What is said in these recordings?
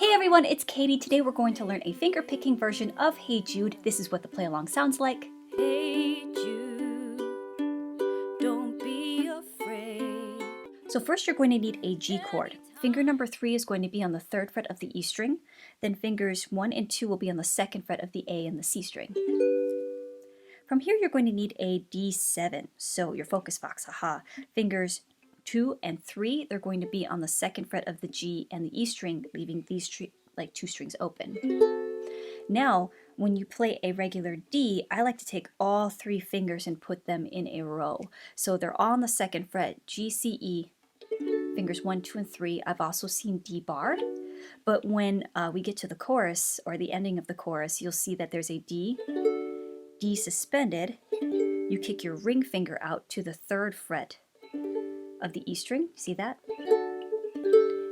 Hey everyone, it's Katie. Today we're going to learn a finger-picking version of Hey Jude. This is what the play-along sounds like. Hey Jude, don't be afraid. So first you're going to need a G chord. Finger number 3 is going to be on the 3rd fret of the E string. Then fingers 1 and 2 will be on the 2nd fret of the A and the C string. From here you're going to need a D7. So your focus box, haha. Fingers 2 and 3, they're going to be on the 2nd fret of the G and the E string, leaving these like 2 strings open. Now, when you play a regular D, I like to take all 3 fingers and put them in a row. So they're all on the 2nd fret, G, C, E, fingers 1, 2, and 3. I've also seen D barred, but when we get to the chorus, or the ending of the chorus, you'll see that there's a D, D suspended. You kick your ring finger out to the 3rd fret of the E string, see that?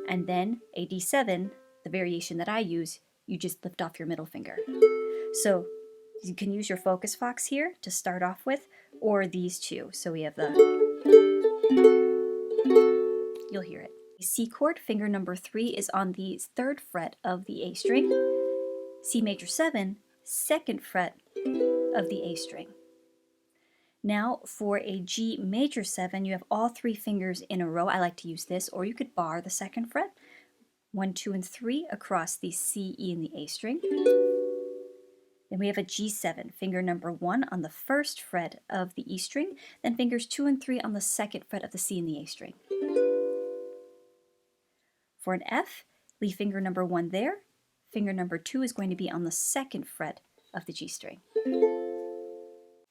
And then a D7, the variation that I use, you just lift off your middle finger. So you can use your focus box here to start off with, or these two. So we have the, you'll hear it. The C chord, finger number 3, is on the 3rd fret of the A string. C major 7, 2nd fret of the A string. Now for a G major 7, you have all 3 fingers in a row. I like to use this, or you could bar the 2nd fret. 1, 2, and 3 across the C, E, and the A string. Then we have a G7, finger number 1 on the 1st fret of the E string, then fingers 2 and 3 on the 2nd fret of the C and the A string. For an F, leave finger number 1 there. Finger number 2 is going to be on the 2nd fret of the G string.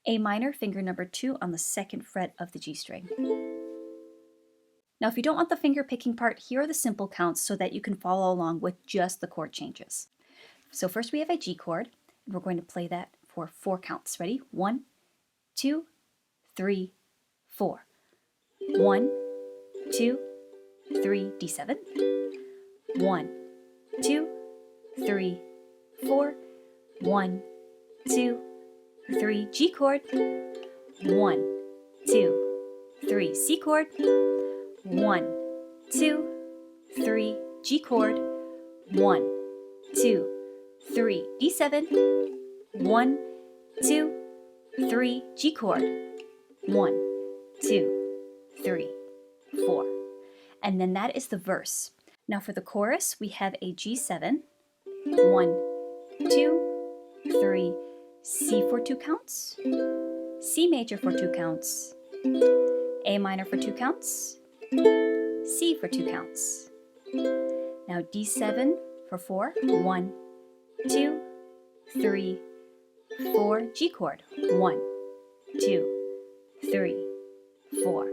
A minor, finger number 2 on the 2nd fret of the G string. Now, if you don't want the finger picking part, here are the simple counts so that you can follow along with just the chord changes. So first we have a G chord, and we're going to play that for 4 counts. Ready? 1, 2, 3, 4. 1, 2, 3, D7. 1, 2, 3, 4. 1, 2, 3, G chord. 1, 2, 3, C chord. 1, 2, 3, G chord. 1, 2, 3, D7. 1, 2, 3, G chord. 1, 2, 3, 4. And then that is the verse. Now for the chorus, we have a G7. 1, 2, 3, C for 2 counts. C major for 2 counts. A minor for 2 counts. C for 2 counts. Now D7 for 4. 1, 2, 3, 4. G chord. 1, 2, 3, 4.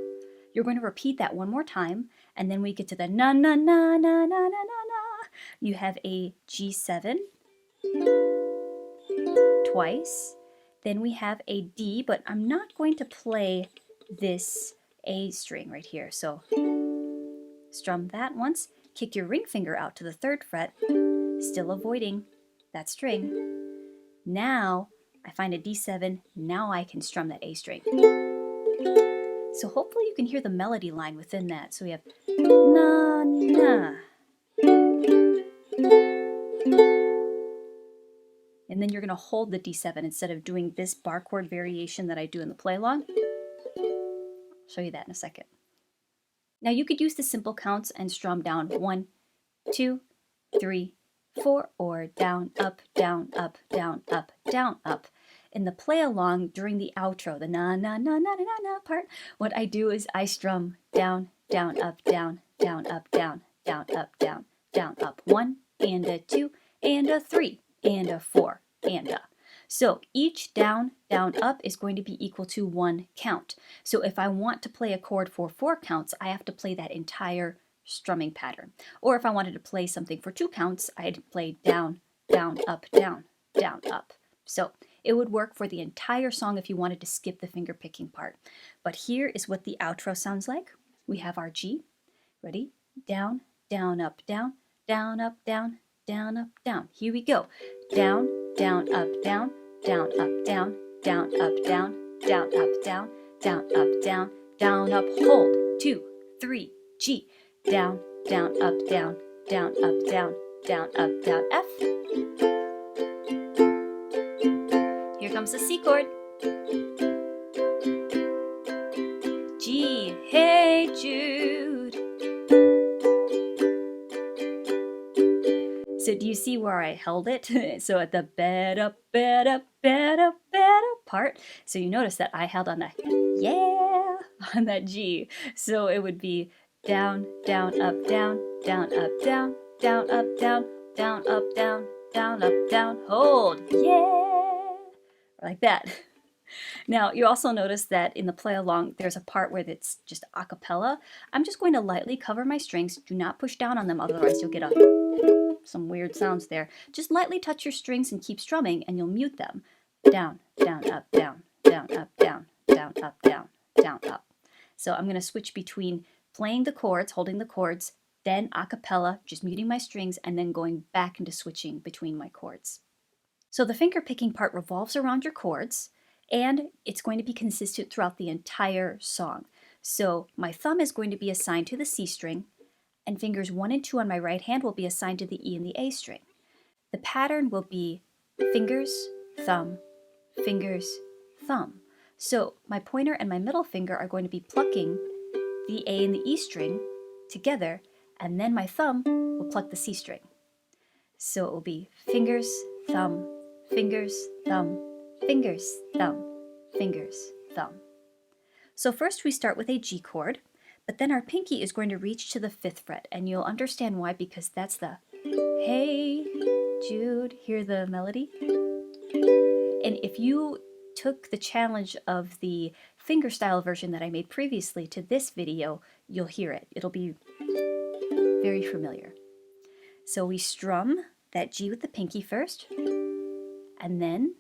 You're going to repeat that one more time, and then we get to the na na na na na na na na. You have a G7 twice. Then we have a D, but I'm not going to play this A string right here. So strum that once, kick your ring finger out to the 3rd fret, still avoiding that string. Now I find a D7, now I can strum that A string. So hopefully you can hear the melody line within that. So we have na na. And then you're going to hold the D7 instead of doing this bar chord variation that I do in the play along. I'll show you that in a second. Now you could use the simple counts and strum down 1, 2, 3, 4, or down, up, down, up, down, up, down, up. In the play along during the outro, the na na na na na na part, what I do is I strum down, down, up, down, down, up, down, down, up, down, down, up. 1 and a 2 and a 3 and a 4 and a. So each down, down, up is going to be equal to 1 count. So if I want to play a chord for 4 counts, I have to play that entire strumming pattern. Or if I wanted to play something for 2 counts, I'd play down, down, up, down, down, up. So it would work for the entire song if you wanted to skip the finger picking part. But here is what the outro sounds like. We have our G. Ready? Down, down, up, down, down, up, down, down, up, down. Here we go. Down, down, up, down, down, up, down, down, up, down, down, up, down, down, up, down, down, up, hold. 2, 3, G. Down, down, up, down, down, up, down, down, up, down, F. Here comes the C chord. G, hey Jude. So do you see where I held it? So at the beda, beda, beda, beda part, so you notice that I held on that yeah on that G. So it would be down, down, up, down, down, up, down, down, up, down, down, up, down, down, up, down, hold, yeah, like that. Now, you also notice that in the play along, there's a part where it's just a cappella. I'm just going to lightly cover my strings. Do not push down on them, otherwise you'll get some weird sounds there. Just lightly touch your strings and keep strumming, and you'll mute them. Down, down, up, down, down, up, down, down, up, down, down, up. So I'm going to switch between playing the chords, holding the chords, then a cappella, just muting my strings, and then going back into switching between my chords. So the finger picking part revolves around your chords, and it's going to be consistent throughout the entire song. So my thumb is going to be assigned to the C string, and fingers 1 and 2 on my right hand will be assigned to the E and the A string. The pattern will be fingers, thumb, fingers, thumb. So my pointer and my middle finger are going to be plucking the A and the E string together, and then my thumb will pluck the C string. So it will be fingers, thumb, fingers, thumb, fingers, thumb, fingers, thumb. So first we start with a G chord, but then our pinky is going to reach to the 5th fret, and you'll understand why, because that's the hey Jude, hear the melody? And if you took the challenge of the fingerstyle version that I made previously to this video, you'll hear it. It'll be very familiar. So we strum that G with the pinky first, and then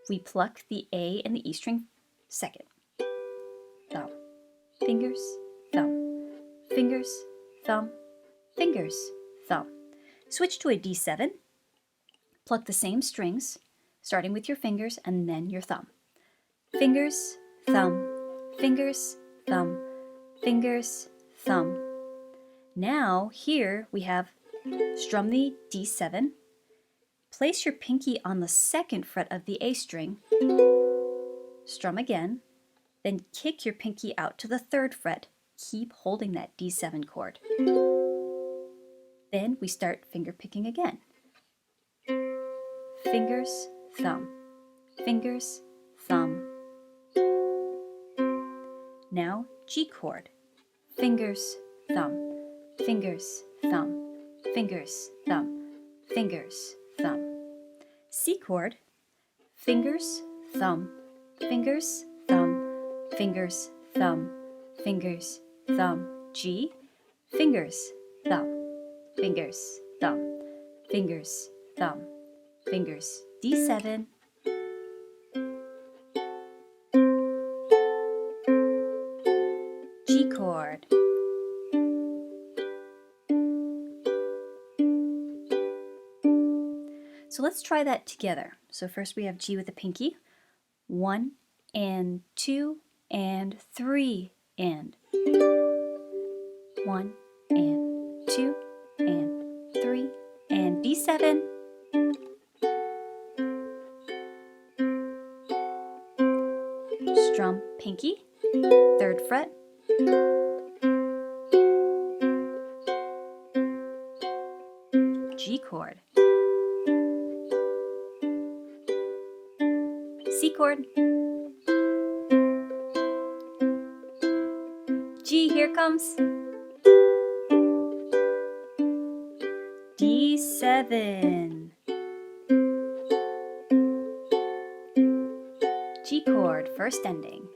we pluck the A and the E string second. Thumb, fingers, thumb, fingers, thumb, fingers, thumb. Switch to a D7, pluck the same strings, starting with your fingers and then your thumb. Fingers, thumb, fingers, thumb, fingers, thumb. Now here we have strum the D7, place your pinky on the 2nd fret of the A string, strum again, then kick your pinky out to the 3rd fret. Keep holding that D7 chord. Then we start finger picking again. Fingers, thumb, fingers, thumb. Now G chord. Fingers, thumb, fingers, thumb, fingers, thumb, fingers, thumb. C chord. Fingers, thumb, fingers, thumb, fingers, thumb, fingers, thumb. G. Fingers, thumb, fingers, thumb, fingers, thumb, fingers. D7. G chord. So let's try that together. So first we have G with the pinky. 1 and 2 and 3 and 1 and 2 and 3 and D7. Strum pinky, 3rd fret. G chord. C chord. G, here comes. D7. G chord, first ending.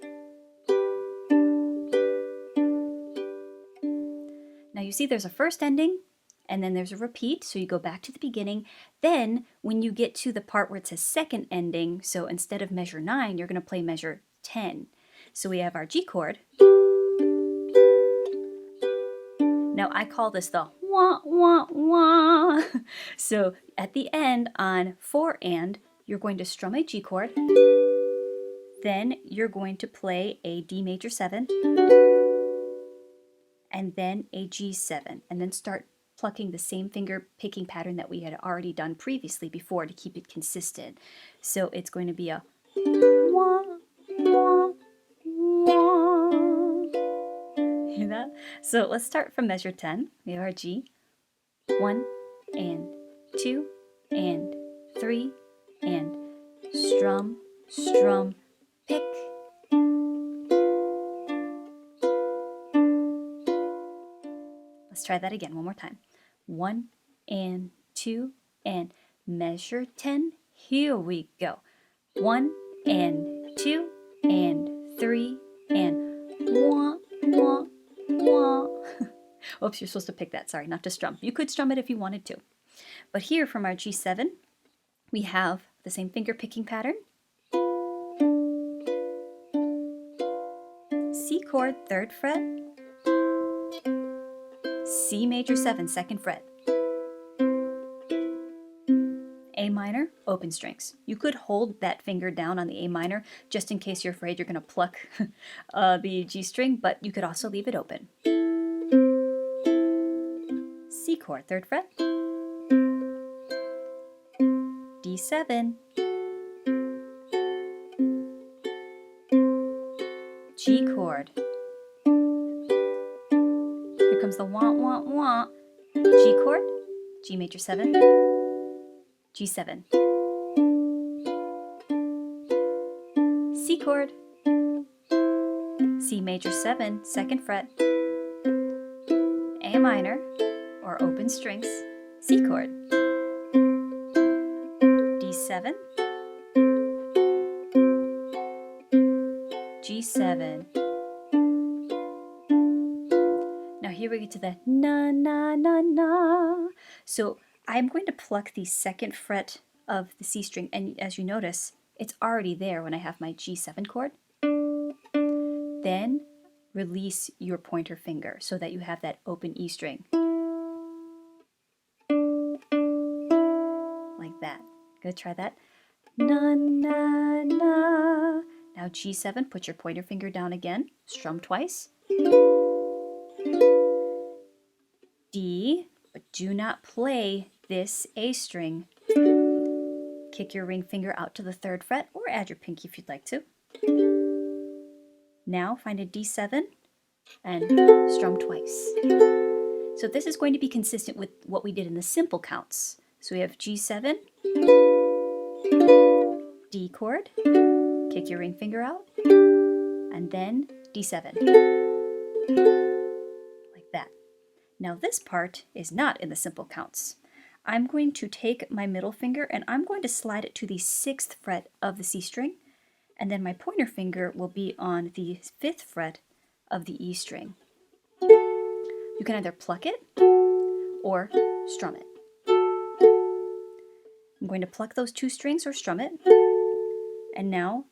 Now you see there's a first ending, and then there's a repeat, so you go back to the beginning. Then, when you get to the part where it says second ending, so instead of measure 9, you're going to play measure 10. So we have our G chord. Now I call this the wah, wah, wah. So at the end on 4 and, you're going to strum a G chord. Then you're going to play a D major 7. And then a G7. And then start plucking the same finger picking pattern that we had already done previously before to keep it consistent. So it's going to be a wah, wah, wah. Hear that? So let's start from measure 10. We have our G. 1 and 2 and 3 and strum, strum, pick. Let's try that again one more time. 1 and 2 and measure 10. Here we go. 1 and 2 and 3 and wah, wah, wah. Oops, you're supposed to pick that. Sorry, not to strum. You could strum it if you wanted to. But here from our G7, we have the same finger picking pattern. C chord, 3rd fret. C major 7, 2nd fret. A minor, open strings. You could hold that finger down on the A minor just in case you're afraid you're going to pluck the G string, but you could also leave it open. C chord, 3rd fret. D7. G chord. Here comes the wah, wah, wah. G chord, G major 7, G7. C chord, C major 7, 2nd fret. A minor, or open strings, C chord. D7, G7. Now here we get to the na na na na. So I'm going to pluck the 2nd fret of the C string, and as you notice, it's already there when I have my G7 chord. Then release your pointer finger so that you have that open E string. Like that. Go try that. Na na na. Now G7, put your pointer finger down again, strum twice. D, but do not play this A string. Kick your ring finger out to the 3rd fret or add your pinky if you'd like to. Now find a D7 and strum twice. So this is going to be consistent with what we did in the simple counts. So we have G7, D chord, kick your ring finger out, and then D7. Like that. Now this part is not in the simple counts. I'm going to take my middle finger and I'm going to slide it to the 6th fret of the C string, and then my pointer finger will be on the 5th fret of the E string. You can either pluck it or strum it. I'm going to pluck those 2 strings or strum it, and now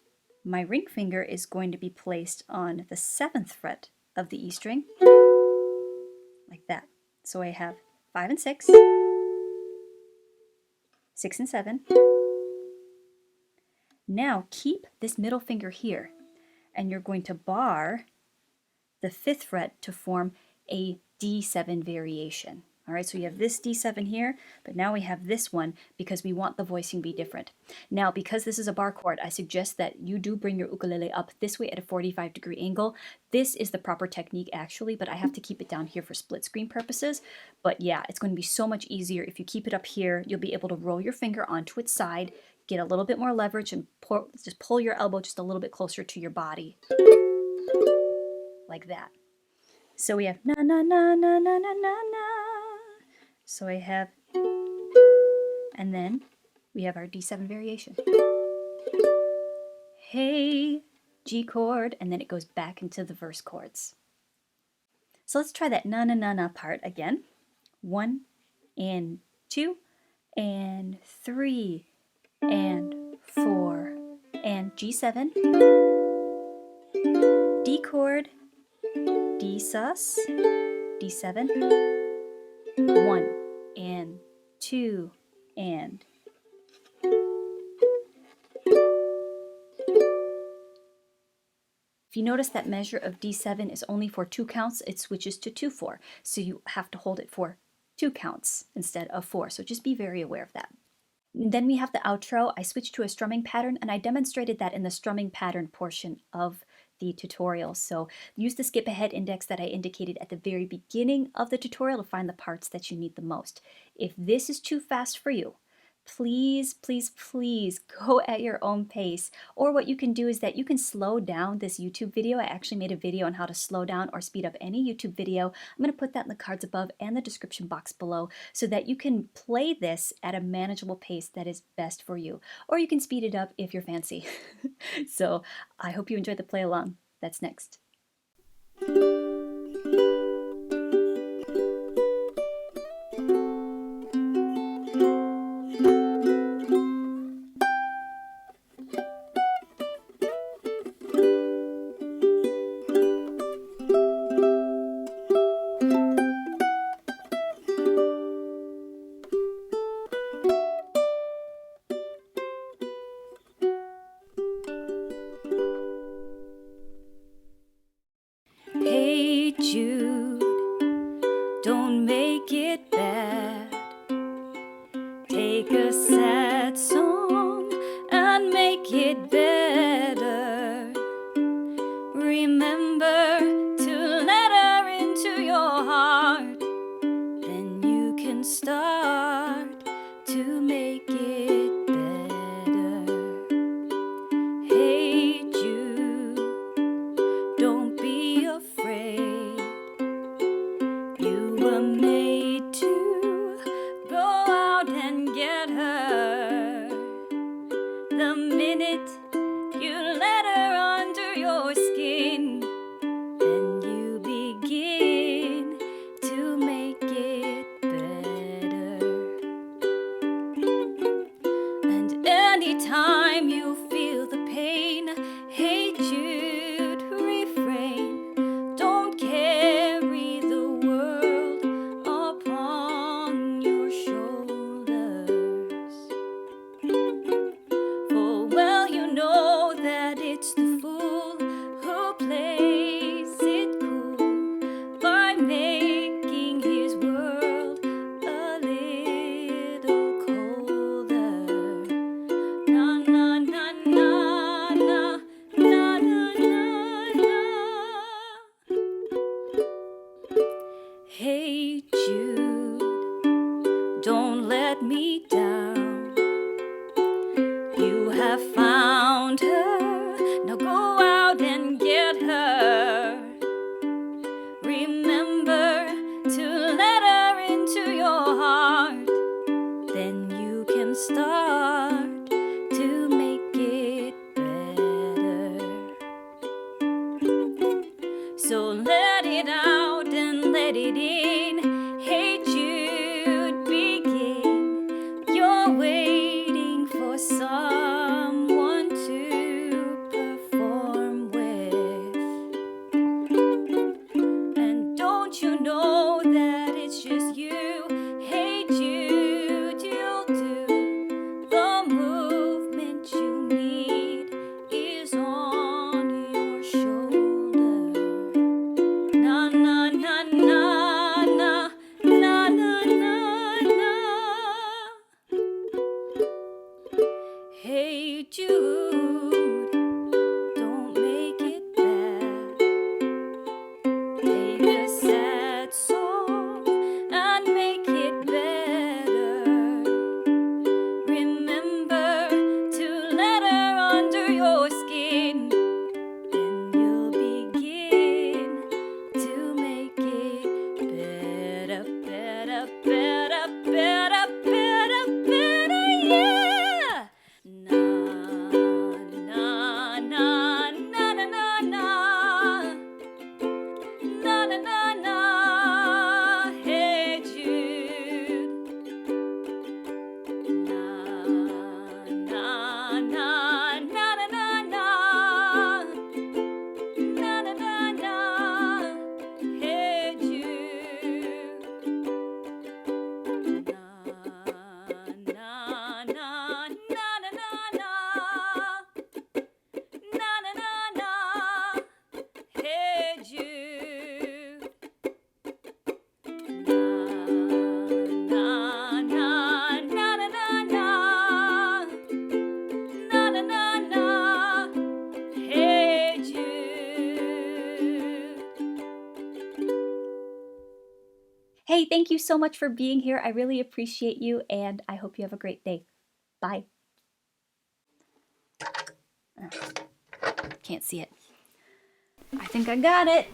my ring finger is going to be placed on the 7th fret of the E string, like that. So I have 5 and 6, 6 and 7. Now keep this middle finger here, and you're going to bar the 5th fret to form a D7 variation. All right, so you have this D7 here, but now we have this one because we want the voicing to be different. Now, because this is a bar chord, I suggest that you do bring your ukulele up this way at a 45-degree angle. This is the proper technique actually, but I have to keep it down here for split screen purposes. But yeah, it's going to be so much easier if you keep it up here. You'll be able to roll your finger onto its side, get a little bit more leverage, and just pull your elbow just a little bit closer to your body. Like that. So we have na na na na na na na na. So I have, and then we have our D7 variation. Hey, G chord, and then it goes back into the verse chords. So let's try that na na na na part again. 1 and 2 and 3 and 4 and G7, D chord, D sus, D7, 1 and 2 and if you notice that measure of D7 is only for 2 counts, it switches to 2/4. So you have to hold it for 2 counts instead of 4, so just be very aware of that. Then we have the outro. I switched to a strumming pattern, and I demonstrated that in the strumming pattern portion of the tutorial. So use the skip ahead index that I indicated at the very beginning of the tutorial to find the parts that you need the most. If this is too fast for you, please, please, please go at your own pace. Or what you can do is that you can slow down this YouTube video. I actually made a video on how to slow down or speed up any YouTube video. I'm going to put that in the cards above and the description box below so that you can play this at a manageable pace that is best for you. Or you can speed it up if you're fancy. So I hope you enjoyed the play along. That's next. Hey Jude, don't make it bad. Take a sad song and make it better. Remember to let her into your heart. Then you can start to make it better. Hey Jude, don't be afraid. You were made to go out and get her. The minute you let her under your skin, then you begin to make it better. And anytime you feel the pain, hey Jude, refrain. Don't carry the world upon your shoulders. For well you know that it's the fool who plays it cool by making his world a little colder. Na na na na na na na na na. Hey Jude, don't let me down. You have found her, now go out and get her. Remember to let her into your heart. Then you can start to make it better. So let it out and let it in. Hey Jude, begin. You're waiting for someone to perform with. And don't you know that it's just you? Hey Jude, you'll do. The movement you need is on your shoulder. Na na na na na na na na na. Hey Jude, don't make it bad. Take a sad song and make it better. Remember to let her under your skin. Then you'll begin to make it better, better, better, better, better, better, yeah. Na Hey, thank you so much for being here. I really appreciate you, and I hope you have a great day. Bye. Can't see it. I think I got it.